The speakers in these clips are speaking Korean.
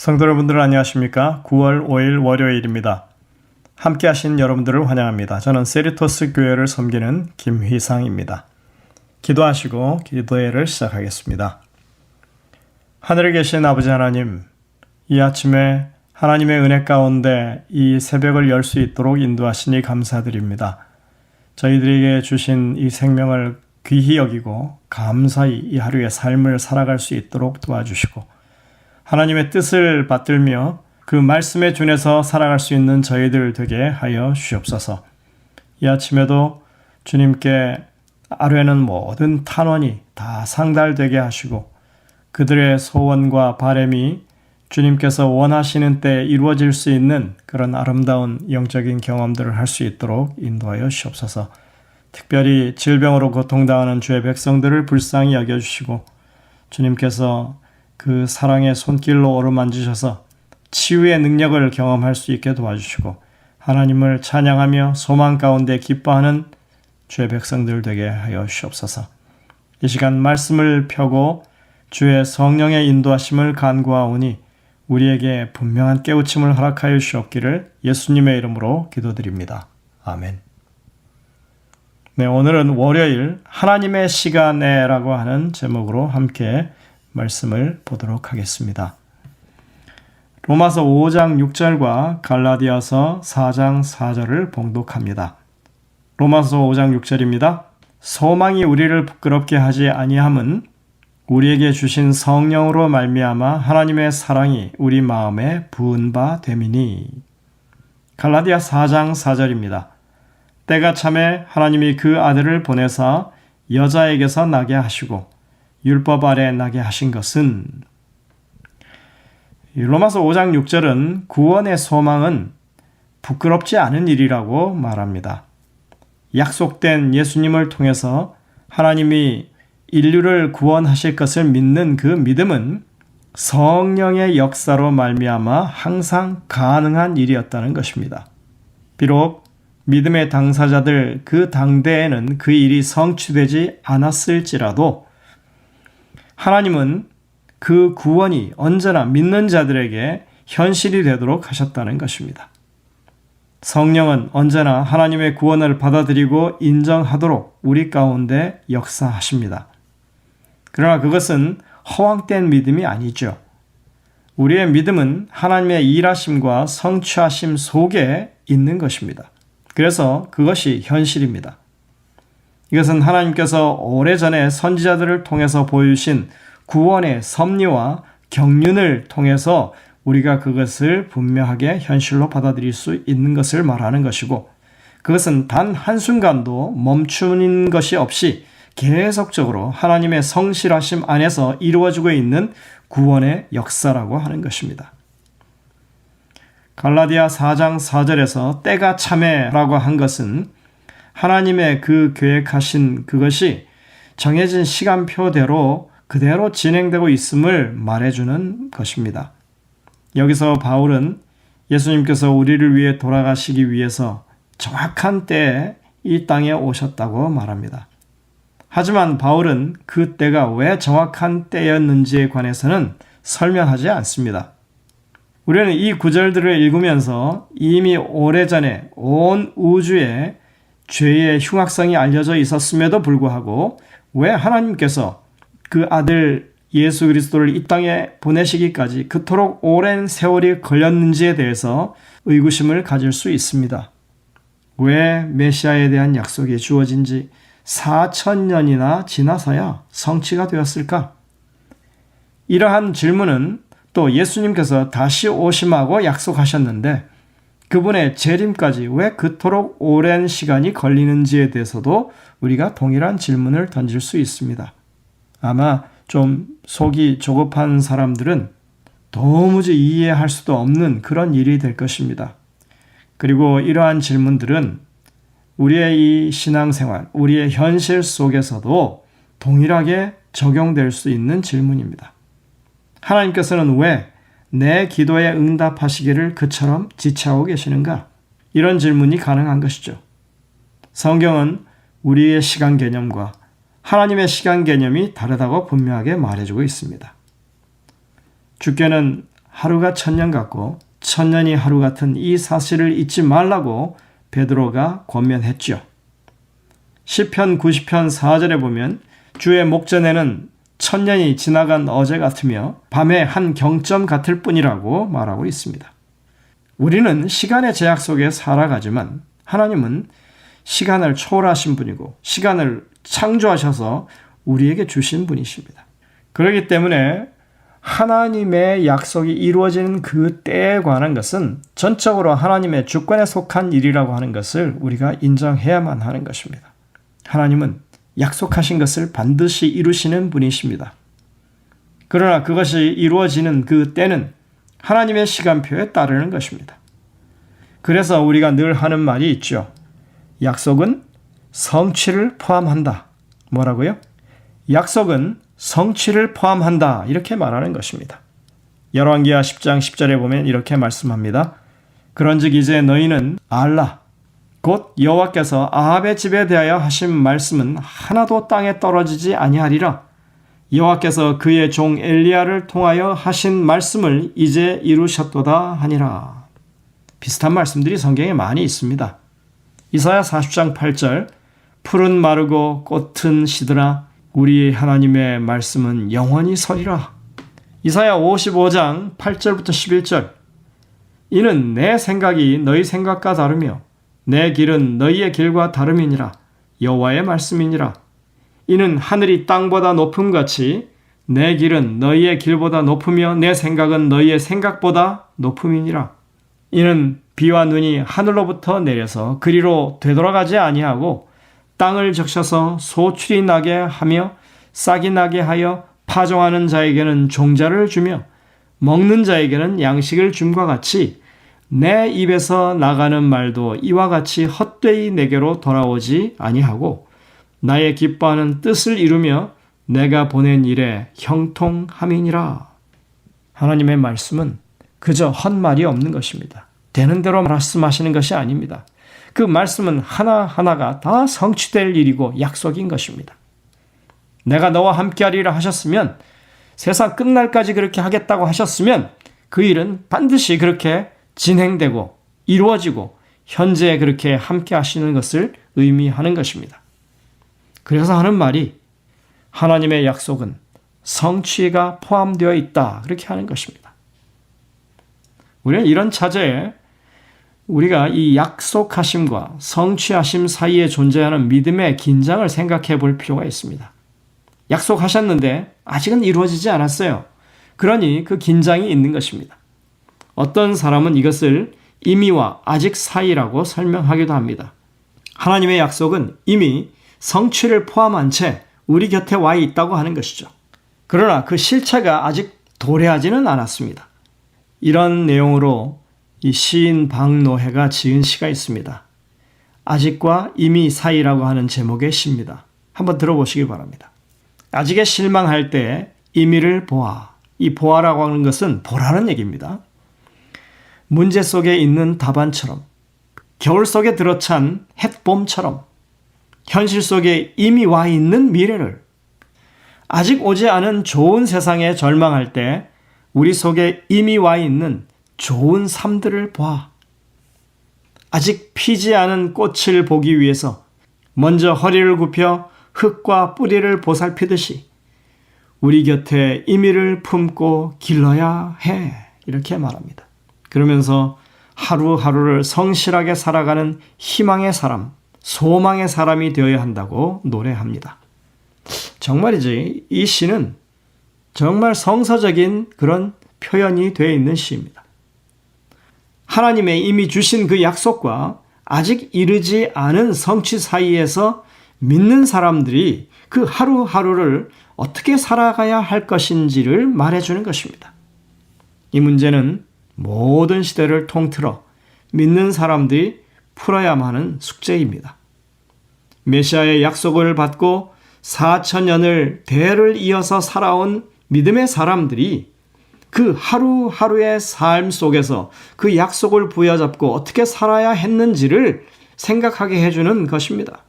성도 여러분들 안녕하십니까? 9월 5일 월요일입니다. 함께 하신 여러분들을 환영합니다. 저는 세리토스 교회를 섬기는 김휘상입니다. 기도하시고 기도회를 시작하겠습니다. 하늘에 계신 아버지 하나님, 이 아침에 하나님의 은혜 가운데 이 새벽을 열 수 있도록 인도하시니 감사드립니다. 저희들에게 주신 이 생명을 귀히 여기고 감사히 이 하루의 삶을 살아갈 수 있도록 도와주시고 하나님의 뜻을 받들며 그 말씀에 준해서 살아갈 수 있는 저희들 되게 하여 주옵소서. 이 아침에도 주님께 하루에는 모든 탄원이 다 상달되게 하시고 그들의 소원과 바람이 주님께서 원하시는 때 이루어질 수 있는 그런 아름다운 영적인 경험들을 할 수 있도록 인도하여 주옵소서. 특별히 질병으로 고통당하는 주의 백성들을 불쌍히 여겨주시고 주님께서 그 사랑의 손길로 어루만지셔서 치유의 능력을 경험할 수 있게 도와주시고 하나님을 찬양하며 소망 가운데 기뻐하는 주의 백성들 되게 하여 주옵소서. 이 시간 말씀을 펴고 주의 성령의 인도하심을 간구하오니 우리에게 분명한 깨우침을 허락하여 주옵기를 예수님의 이름으로 기도드립니다. 아멘. 네, 오늘은 월요일 하나님의 시간에라고 하는 제목으로 함께 말씀을 보도록 하겠습니다. 로마서 5장 6절과 갈라디아서 4장 4절을 봉독합니다. 로마서 5장 6절입니다. 소망이 우리를 부끄럽게 하지 아니함은 우리에게 주신 성령으로 말미암아 하나님의 사랑이 우리 마음에 부은 바 됨이니. 갈라디아 4장 4절입니다. 때가 참에 하나님이 그 아들을 보내사 여자에게서 나게 하시고 율법 아래 나게 하신 것은. 로마서 5장 6절은 구원의 소망은 부끄럽지 않은 일이라고 말합니다. 약속된 예수님을 통해서 하나님이 인류를 구원하실 것을 믿는 그 믿음은 성령의 역사로 말미암아 항상 가능한 일이었다는 것입니다. 비록 믿음의 당사자들 그 당대에는 그 일이 성취되지 않았을지라도 하나님은 그 구원이 언제나 믿는 자들에게 현실이 되도록 하셨다는 것입니다. 성령은 언제나 하나님의 구원을 받아들이고 인정하도록 우리 가운데 역사하십니다. 그러나 그것은 허황된 믿음이 아니죠. 우리의 믿음은 하나님의 일하심과 성취하심 속에 있는 것입니다. 그래서 그것이 현실입니다. 이것은 하나님께서 오래전에 선지자들을 통해서 보여주신 구원의 섭리와 경륜을 통해서 우리가 그것을 분명하게 현실로 받아들일 수 있는 것을 말하는 것이고 그것은 단 한순간도 멈추는 것이 없이 계속적으로 하나님의 성실하심 안에서 이루어지고 있는 구원의 역사라고 하는 것입니다. 갈라디아 4장 4절에서 때가 참에라고 한 것은 하나님의 그 계획하신 그것이 정해진 시간표대로 그대로 진행되고 있음을 말해주는 것입니다. 여기서 바울은 예수님께서 우리를 위해 돌아가시기 위해서 정확한 때에 이 땅에 오셨다고 말합니다. 하지만 바울은 그 때가 왜 정확한 때였는지에 관해서는 설명하지 않습니다. 우리는 이 구절들을 읽으면서 이미 오래전에 온 우주에 죄의 흉악성이 알려져 있었음에도 불구하고 왜 하나님께서 그 아들 예수 그리스도를 이 땅에 보내시기까지 그토록 오랜 세월이 걸렸는지에 대해서 의구심을 가질 수 있습니다. 왜 메시아에 대한 약속이 주어진 지 4,000년이나 지나서야 성취가 되었을까? 이러한 질문은 또 예수님께서 다시 오심하고 약속하셨는데 그분의 재림까지 왜 그토록 오랜 시간이 걸리는지에 대해서도 우리가 동일한 질문을 던질 수 있습니다. 아마 좀 속이 조급한 사람들은 도무지 이해할 수도 없는 그런 일이 될 것입니다. 그리고 이러한 질문들은 우리의 이 신앙생활, 우리의 현실 속에서도 동일하게 적용될 수 있는 질문입니다. 하나님께서는 왜 내 기도에 응답하시기를 그처럼 지체하고 계시는가? 이런 질문이 가능한 것이죠. 성경은 우리의 시간 개념과 하나님의 시간 개념이 다르다고 분명하게 말해주고 있습니다. 주께는 하루가 천년 같고 천년이 하루 같은 이 사실을 잊지 말라고 베드로가 권면했죠. 시편 90편 4절에 보면 주의 목전에는 천년이 지나간 어제 같으며 밤의 한 경점 같을 뿐이라고 말하고 있습니다. 우리는 시간의 제약 속에 살아가지만 하나님은 시간을 초월하신 분이고 시간을 창조하셔서 우리에게 주신 분이십니다. 그렇기 때문에 하나님의 약속이 이루어지는 그 때에 관한 것은 전적으로 하나님의 주권에 속한 일이라고 하는 것을 우리가 인정해야만 하는 것입니다. 하나님은 약속하신 것을 반드시 이루시는 분이십니다. 그러나 그것이 이루어지는 그 때는 하나님의 시간표에 따르는 것입니다. 그래서 우리가 늘 하는 말이 있죠. 약속은 성취를 포함한다. 뭐라고요? 약속은 성취를 포함한다. 이렇게 말하는 것입니다. 열왕기하 10장 10절에 보면 이렇게 말씀합니다. 그런즉 이제 너희는 알라. 곧 여호와께서 아합의 집에 대하여 하신 말씀은 하나도 땅에 떨어지지 아니하리라. 여호와께서 그의 종 엘리야를 통하여 하신 말씀을 이제 이루셨도다 하니라. 비슷한 말씀들이 성경에 많이 있습니다. 이사야 40장 8절 풀은 마르고 꽃은 시드라 우리 하나님의 말씀은 영원히 서리라. 이사야 55장 8절부터 11절 이는 내 생각이 너희 생각과 다르며 내 길은 너희의 길과 다름이니라. 여호와의 말씀이니라. 이는 하늘이 땅보다 높음같이 내 길은 너희의 길보다 높으며 내 생각은 너희의 생각보다 높음이니라. 이는 비와 눈이 하늘로부터 내려서 그리로 되돌아가지 아니하고 땅을 적셔서 소출이 나게 하며 싹이 나게 하여 파종하는 자에게는 종자를 주며 먹는 자에게는 양식을 줌과 같이 내 입에서 나가는 말도 이와 같이 헛되이 내게로 돌아오지 아니하고 나의 기뻐하는 뜻을 이루며 내가 보낸 일에 형통함이니라. 하나님의 말씀은 그저 헛말이 없는 것입니다. 되는 대로 말씀하시는 것이 아닙니다. 그 말씀은 하나하나가 다 성취될 일이고 약속인 것입니다. 내가 너와 함께하리라 하셨으면 세상 끝날까지 그렇게 하겠다고 하셨으면 그 일은 반드시 그렇게 진행되고 이루어지고 현재 그렇게 함께 하시는 것을 의미하는 것입니다. 그래서 하는 말이 하나님의 약속은 성취가 포함되어 있다. 그렇게 하는 것입니다. 우리는 이런 차제에 우리가 이 약속하심과 성취하심 사이에 존재하는 믿음의 긴장을 생각해 볼 필요가 있습니다. 약속하셨는데 아직은 이루어지지 않았어요. 그러니 그 긴장이 있는 것입니다. 어떤 사람은 이것을 이미와 아직 사이라고 설명하기도 합니다. 하나님의 약속은 이미 성취를 포함한 채 우리 곁에 와 있다고 하는 것이죠. 그러나 그 실체가 아직 도래하지는 않았습니다. 이런 내용으로 이 시인 박노해가 지은 시가 있습니다. 아직과 이미 사이라고 하는 제목의 시입니다. 한번 들어보시기 바랍니다. 아직에 실망할 때 이미를 보아. 이 보아라고 하는 것은 보라는 얘기입니다. 문제 속에 있는 답안처럼, 겨울 속에 들어찬 햇봄처럼, 현실 속에 이미 와 있는 미래를, 아직 오지 않은 좋은 세상에 절망할 때 우리 속에 이미 와 있는 좋은 삶들을 봐. 아직 피지 않은 꽃을 보기 위해서 먼저 허리를 굽혀 흙과 뿌리를 보살피듯이 우리 곁에 이미를 품고 길러야 해. 이렇게 말합니다. 그러면서 하루하루를 성실하게 살아가는 희망의 사람, 소망의 사람이 되어야 한다고 노래합니다. 정말이지 이 시는 정말 성서적인 그런 표현이 되어 있는 시입니다. 하나님의 이미 주신 그 약속과 아직 이르지 않은 성취 사이에서 믿는 사람들이 그 하루하루를 어떻게 살아가야 할 것인지를 말해주는 것입니다. 이 문제는 모든 시대를 통틀어 믿는 사람들이 풀어야만 하는 숙제입니다. 메시아의 약속을 받고 4,000년을 대를 이어서 살아온 믿음의 사람들이 그 하루하루의 삶 속에서 그 약속을 부여잡고 어떻게 살아야 했는지를 생각하게 해주는 것입니다.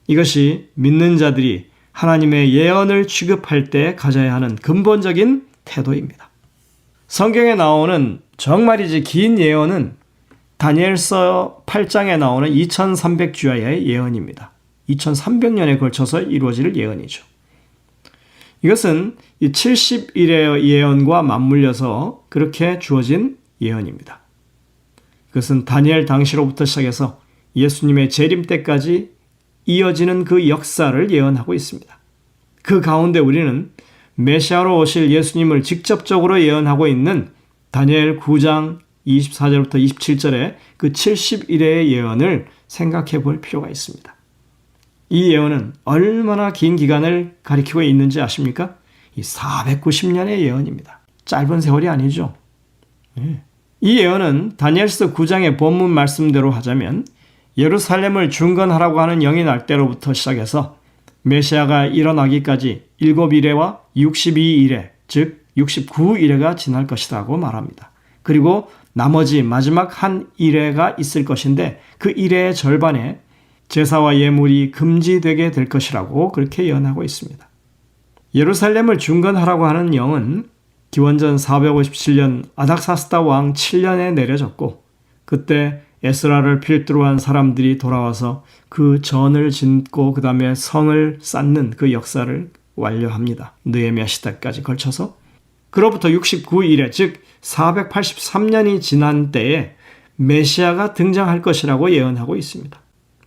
이것이 믿는 자들이 하나님의 예언을 취급할 때 가져야 하는 근본적인 태도입니다. 성경에 나오는 정말이지 긴 예언은 다니엘서 8장에 나오는 2300주야의 예언입니다. 2300년에 걸쳐서 이루어질 예언이죠. 이것은 이 70일의 예언과 맞물려서 그렇게 주어진 예언입니다. 그것은 다니엘 당시로부터 시작해서 예수님의 재림 때까지 이어지는 그 역사를 예언하고 있습니다. 그 가운데 우리는 메시아로 오실 예수님을 직접적으로 예언하고 있는 다니엘 9장 24절부터 27절의 그 70일의 예언을 생각해 볼 필요가 있습니다. 이 예언은 얼마나 긴 기간을 가리키고 있는지 아십니까? 이 490년의 예언입니다. 짧은 세월이 아니죠. 이 예언은 다니엘서 9장의 본문 말씀대로 하자면 예루살렘을 중건하라고 하는 영이 날 때로부터 시작해서 메시아가 일어나기까지 7일에와 62일에 즉 69일에가 지날 것이라고 말합니다. 그리고 나머지 마지막 한 일회가 있을 것인데 그 일회의 절반에 제사와 예물이 금지되게 될 것이라고 그렇게 예언하고 있습니다. 예루살렘을 중건하라고 하는 영은 기원전 457년 아닥사스다 왕 7년에 내려졌고 그때 에스라를 필두로 한 사람들이 돌아와서 그 전을 짓고 그 다음에 성을 쌓는 그 역사를 완료합니다. 느헤미야 시대까지 걸쳐서 그로부터 69일에 즉 483년이 지난 때에 메시아가 등장할 것이라고 예언하고 있습니다.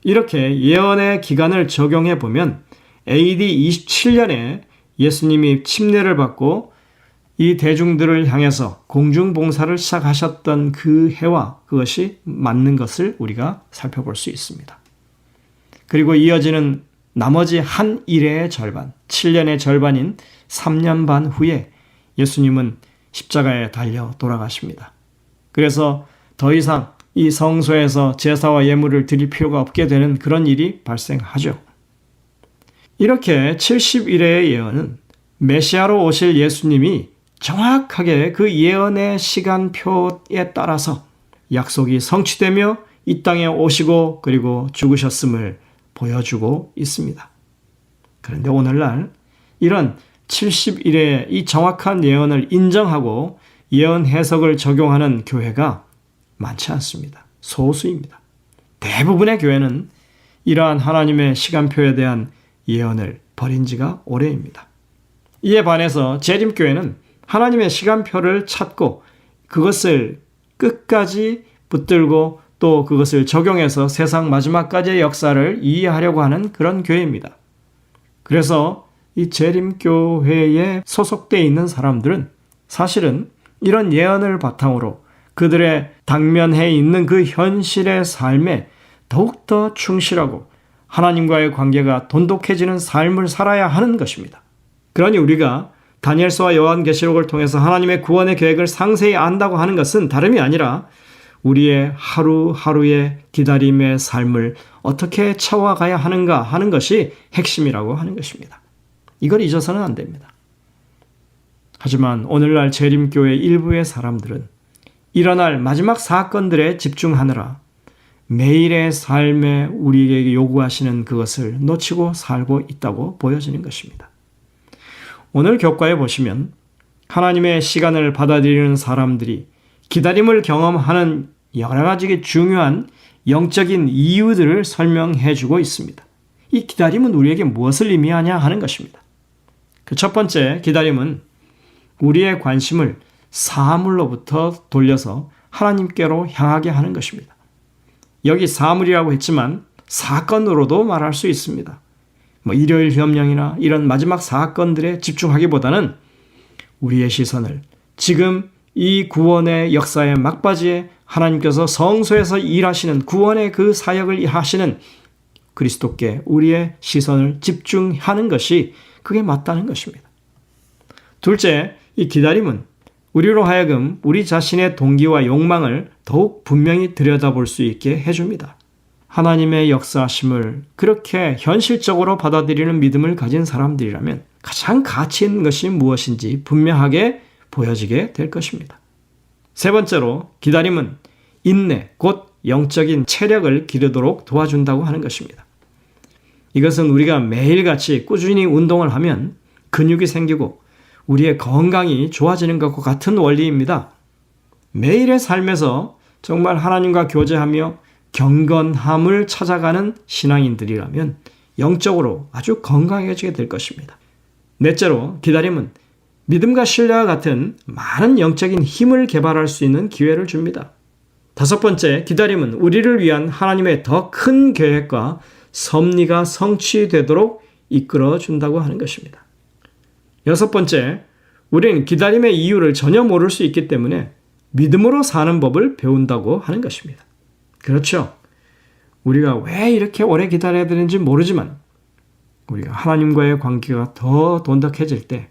이렇게 예언의 기간을 적용해 보면 AD 27년에 예수님이 침례를 받고 이 대중들을 향해서 공중봉사를 시작하셨던 그 해와 그것이 맞는 것을 우리가 살펴볼 수 있습니다. 그리고 이어지는 나머지 한 일회의 절반, 7년의 절반인 3년 반 후에 예수님은 십자가에 달려 돌아가십니다. 그래서 더 이상 이 성소에서 제사와 예물을 드릴 필요가 없게 되는 그런 일이 발생하죠. 이렇게 70일의 예언은 메시아로 오실 예수님이 정확하게 그 예언의 시간표에 따라서 약속이 성취되며 이 땅에 오시고 그리고 죽으셨음을 보여주고 있습니다. 그런데 오늘날 이런 70일의 이 정확한 예언을 인정하고 예언 해석을 적용하는 교회가 많지 않습니다. 소수입니다. 대부분의 교회는 이러한 하나님의 시간표에 대한 예언을 버린 지가 오래입니다. 이에 반해서 재림교회는 하나님의 시간표를 찾고 그것을 끝까지 붙들고 또 그것을 적용해서 세상 마지막까지의 역사를 이해하려고 하는 그런 교회입니다. 그래서 이 재림교회에 소속되어 있는 사람들은 사실은 이런 예언을 바탕으로 그들의 당면해 있는 그 현실의 삶에 더욱더 충실하고 하나님과의 관계가 돈독해지는 삶을 살아야 하는 것입니다. 그러니 우리가 다니엘서와 요한계시록을 통해서 하나님의 구원의 계획을 상세히 안다고 하는 것은 다름이 아니라 우리의 하루하루의 기다림의 삶을 어떻게 채워가야 하는가 하는 것이 핵심이라고 하는 것입니다. 이걸 잊어서는 안 됩니다. 하지만 오늘날 재림교회 일부의 사람들은 일어날 마지막 사건들에 집중하느라 매일의 삶에 우리에게 요구하시는 그것을 놓치고 살고 있다고 보여지는 것입니다. 오늘 교과에 보시면 하나님의 시간을 받아들이는 사람들이 기다림을 경험하는 여러 가지 중요한 영적인 이유들을 설명해 주고 있습니다. 이 기다림은 우리에게 무엇을 의미하냐 하는 것입니다. 그 첫 번째 기다림은 우리의 관심을 사물로부터 돌려서 하나님께로 향하게 하는 것입니다. 여기 사물이라고 했지만 사건으로도 말할 수 있습니다. 일요일 협령이나 이런 마지막 사건들에 집중하기보다는 우리의 시선을 지금 이 구원의 역사의 막바지에 하나님께서 성소에서 일하시는 구원의 그 사역을 하시는 그리스도께 우리의 시선을 집중하는 것이 그게 맞다는 것입니다. 둘째, 이 기다림은 우리로 하여금 우리 자신의 동기와 욕망을 더욱 분명히 들여다볼 수 있게 해줍니다. 하나님의 역사하심을 그렇게 현실적으로 받아들이는 믿음을 가진 사람들이라면 가장 가치 있는 것이 무엇인지 분명하게 보여지게 될 것입니다. 세 번째로 기다림은 인내, 곧 영적인 체력을 기르도록 도와준다고 하는 것입니다. 이것은 우리가 매일같이 꾸준히 운동을 하면 근육이 생기고 우리의 건강이 좋아지는 것과 같은 원리입니다. 매일의 삶에서 정말 하나님과 교제하며 경건함을 찾아가는 신앙인들이라면 영적으로 아주 건강해지게 될 것입니다. 넷째로, 기다림은 믿음과 신뢰와 같은 많은 영적인 힘을 개발할 수 있는 기회를 줍니다. 다섯 번째, 기다림은 우리를 위한 하나님의 더 큰 계획과 섭리가 성취되도록 이끌어 준다고 하는 것입니다. 여섯 번째, 우리는 기다림의 이유를 전혀 모를 수 있기 때문에 믿음으로 사는 법을 배운다고 하는 것입니다. 그렇죠. 우리가 왜 이렇게 오래 기다려야 되는지 모르지만 우리가 하나님과의 관계가 더 돈독해질 때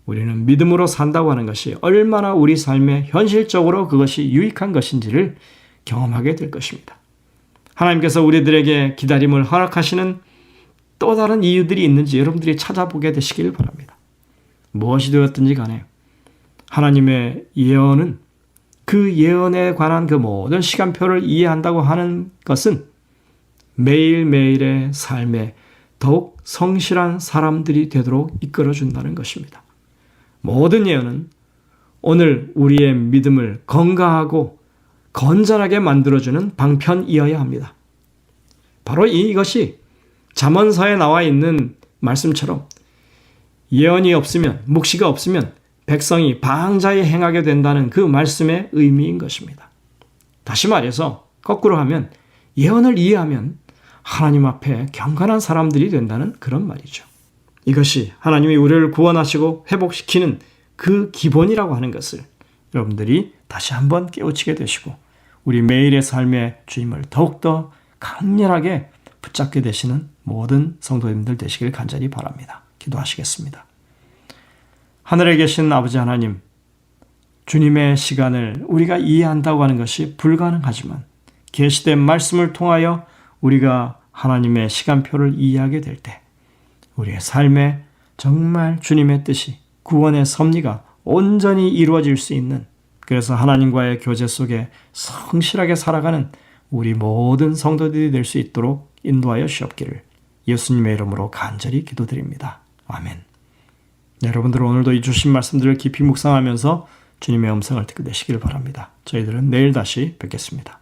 우리는 믿음으로 산다고 하는 것이 얼마나 우리 삶에 현실적으로 그것이 유익한 것인지를 경험하게 될 것입니다. 하나님께서 우리들에게 기다림을 허락하시는 또 다른 이유들이 있는지 여러분들이 찾아보게 되시길 바랍니다. 무엇이 되었든지 간에 하나님의 예언은 그 예언에 관한 그 모든 시간표를 이해한다고 하는 것은 매일매일의 삶에 더욱 성실한 사람들이 되도록 이끌어준다는 것입니다. 모든 예언은 오늘 우리의 믿음을 건강하고 건전하게 만들어주는 방편이어야 합니다. 바로 이것이 잠언서에 나와 있는 말씀처럼 예언이 없으면, 묵시가 없으면 백성이 방자에 행하게 된다는 그 말씀의 의미인 것입니다. 다시 말해서 거꾸로 하면 예언을 이해하면 하나님 앞에 경건한 사람들이 된다는 그런 말이죠. 이것이 하나님이 우리를 구원하시고 회복시키는 그 기본이라고 하는 것을 여러분들이 다시 한번 깨우치게 되시고 우리 매일의 삶의 주임을 더욱더 강렬하게 붙잡게 되시는 모든 성도님들 되시길 간절히 바랍니다. 기도하시겠습니다. 하늘에 계신 아버지 하나님, 주님의 시간을 우리가 이해한다고 하는 것이 불가능하지만 계시된 말씀을 통하여 우리가 하나님의 시간표를 이해하게 될 때 우리의 삶에 정말 주님의 뜻이, 구원의 섭리가 온전히 이루어질 수 있는, 그래서 하나님과의 교제 속에 성실하게 살아가는 우리 모든 성도들이 될 수 있도록 인도하여 주옵기를 예수님의 이름으로 간절히 기도드립니다. 아멘. 여러분들 오늘도 이 주신 말씀들을 깊이 묵상하면서 주님의 음성을 듣게 되시길 바랍니다. 저희들은 내일 다시 뵙겠습니다.